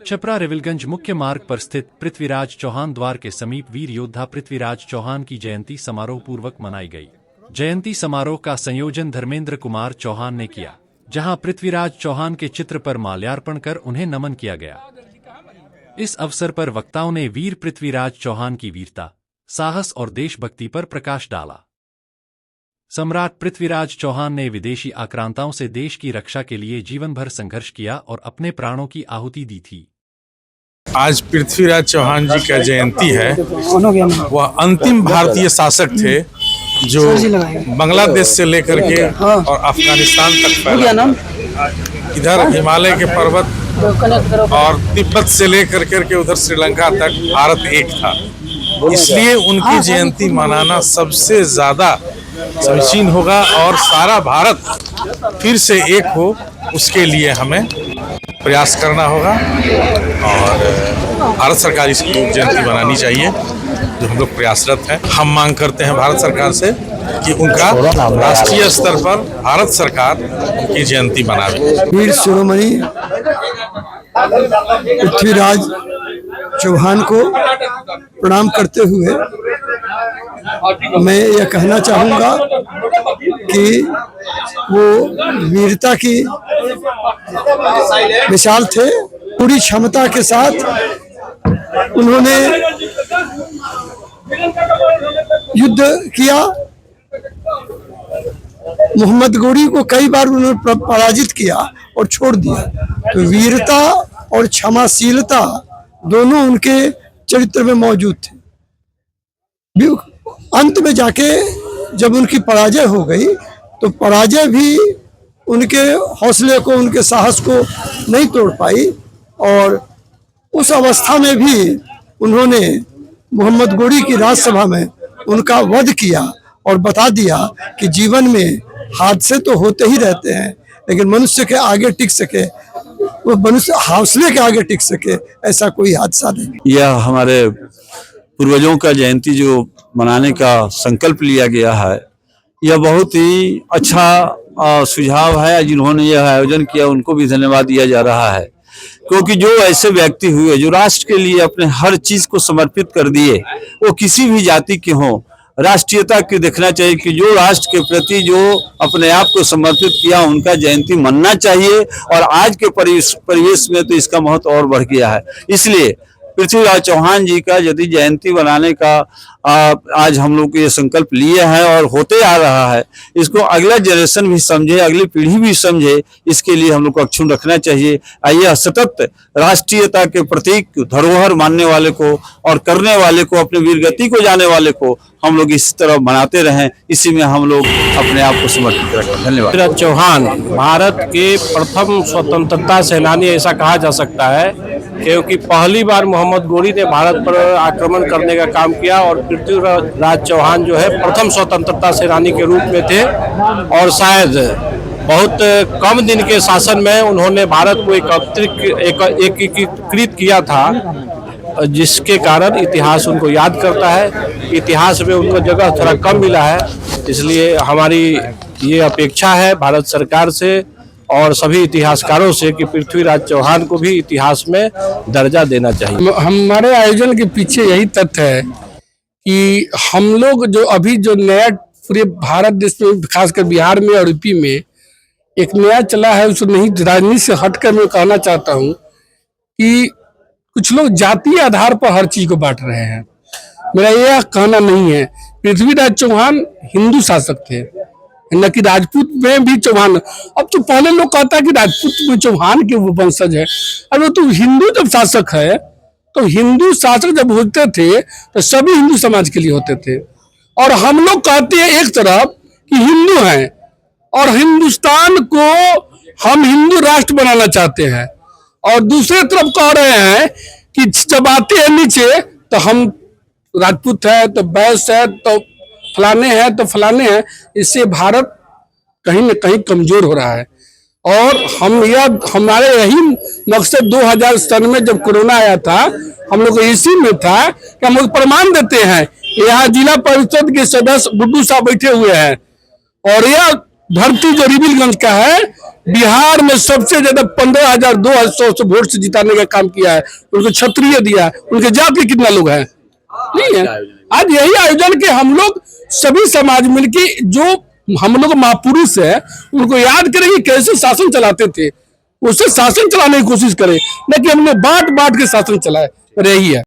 छपरा रिविलगंज मुख्य मार्ग पर स्थित पृथ्वीराज चौहान द्वार के समीप वीर योद्धा पृथ्वीराज चौहान की जयंती समारोह पूर्वक मनाई गई। जयंती समारोह का संयोजन धर्मेंद्र कुमार चौहान ने किया, जहां पृथ्वीराज चौहान के चित्र पर माल्यार्पण कर उन्हें नमन किया गया। इस अवसर पर वक्ताओं ने वीर पृथ्वीराज चौहान की वीरता, साहस और देशभक्ति पर प्रकाश डाला। सम्राट पृथ्वीराज चौहान ने विदेशी आक्रांताओं से देश की रक्षा के लिए जीवन भर संघर्ष किया और अपने प्राणों की आहुति दी थी। आज पृथ्वीराज चौहान जी का जयंती है। वह अंतिम भारतीय शासक थे जो बांग्लादेश से लेकर के और अफगानिस्तान तक फैला। इधर हिमालय के पर्वत और तिब्बत से लेकर के उधर श्रीलंका तक भारत एक था। इसलिए उनकी जयंती मनाना सबसे ज्यादा समीचीन होगा और सारा भारत फिर से एक हो, उसके लिए हमें प्रयास करना होगा और भारत सरकार इसकी जयंती बनानी चाहिए, जो हम लोग प्रयासरत हैं। हम मांग करते हैं भारत सरकार से कि उनका राष्ट्रीय स्तर पर भारत सरकार उनकी जयंती बनावे। वीर शिरोमणि पृथ्वीराज चौहान को प्रणाम करते हुए मैं यह कहना चाहूँगा कि वो वीरता की मिसाल थे। पूरी क्षमता के साथ उन्होंने युद्ध किया। मोहम्मद गोरी को कई बार उन्होंने पराजित किया और छोड़ दिया। तो वीरता और क्षमाशीलता दोनों उनके चरित्र में मौजूद थे। अंत में जाके जब उनकी पराजय हो गई तो पराजय भी उनके हौसले को, उनके साहस को नहीं तोड़ पाई और उस अवस्था में भी उन्होंने मोहम्मद गोरी की राज्यसभा में उनका वध किया और बता दिया कि जीवन में हादसे तो होते ही रहते हैं, लेकिन मनुष्य के आगे टिक सके, वो मनुष्य हौसले के आगे टिक सके, ऐसा कोई हादसा नहीं। यह हमारे पूर्वजों का जयंती जो मनाने का संकल्प लिया गया है, यह बहुत ही अच्छा सुझाव है। जिन्होंने यह आयोजन किया उनको भी धन्यवाद दिया जा रहा है, क्योंकि जो ऐसे व्यक्ति हुए जो राष्ट्र के लिए अपने हर चीज को समर्पित कर दिए, वो किसी भी जाति के हों, राष्ट्रीयता की देखना चाहिए कि जो राष्ट्र के प्रति जो अपने आप को समर्पित किया उनका जयंती मनना चाहिए। और आज के परिवेश में तो इसका महत्व और बढ़ गया है। इसलिए पृथ्वीराज चौहान जी का यदि जयंती बनाने का आज हम लोग ये संकल्प लिए हैं और होते आ रहा है, इसको अगला जनरेशन भी समझे, अगली पीढ़ी भी समझे, इसके लिए हम लोग को अक्षुण्ण रखना चाहिए। यह सतत राष्ट्रीयता के प्रतीक धरोहर मानने वाले को और करने वाले को, अपने वीरगति को जाने वाले को हम लोग इस तरह बनाते रहें, इसी में हम लोग अपने आप को समर्पित रखें। धन्यवाद। पृथ्वीराज चौहान भारत के प्रथम स्वतंत्रता सेनानी ऐसा कहा जा सकता है, क्योंकि पहली बार मोहम्मद गोरी ने भारत पर आक्रमण करने का काम किया और पृथ्वीराज चौहान जो है प्रथम स्वतंत्रता सेनानी के रूप में थे। और शायद बहुत कम दिन के शासन में उन्होंने भारत को एकीकृत किया था, जिसके कारण इतिहास उनको याद करता है। इतिहास में उनको जगह थोड़ा कम मिला है, इसलिए हमारी ये अपेक्षा है भारत सरकार से और सभी इतिहासकारों से कि पृथ्वीराज चौहान को भी इतिहास में दर्जा देना चाहिए। हमारे आयोजन के पीछे यही तथ्य है कि हम लोग जो अभी जो नया पूरे भारत देश में, खासकर बिहार में और यूपी में एक नया चला है, उस नहीं राजनीति से हटकर मैं कहना चाहता हूँ कि कुछ लोग जातीय आधार पर हर चीज को बांट रहे हैं। मेरा यह कहना नहीं है। पृथ्वीराज चौहान हिंदू शासक थे, न कि राजपूत में भी चौहान। अब तो पहले लोग कहता है कि राजपूत में चौहान के वंशज है। अरे तो हिंदू जब शासक है तो हिंदू शासक जब होते थे तो सभी हिंदू समाज के लिए होते थे। और हम लोग कहते हैं एक तरफ कि हिंदू हैं और हिंदुस्तान को हम हिंदू राष्ट्र बनाना चाहते हैं, और दूसरे तरफ कह रहे हैं कि जब आते हैं नीचे तो हम राजपूत है तो वैश्य है तो फलाने हैं तो फलाने हैं। इससे भारत कहीं न कहीं कमजोर हो रहा है। और हमारे यही मकसद 2000 सन में जब कोरोना आया था, हम लोग इसी में था कि हम लोग प्रमाण देते हैं। यहाँ जिला परिषद के सदस्य गुड्डू साहब बैठे हुए हैं और यह धरती जो रिबिलगंज का है, बिहार में सबसे ज्यादा 15,200 से वोट से जिताने का काम किया है। उनको क्षत्रिय दिया, उनके जात के कितना लोग हैं? नहीं है। आज यही आयोजन के हम लोग सभी समाज मिलके जो हम लोग महापुरुष है उनको याद करेंगे कैसे शासन चलाते थे, उससे शासन चलाने की कोशिश करें, न कि हम लोग बांट बांट के शासन चलाए रही है।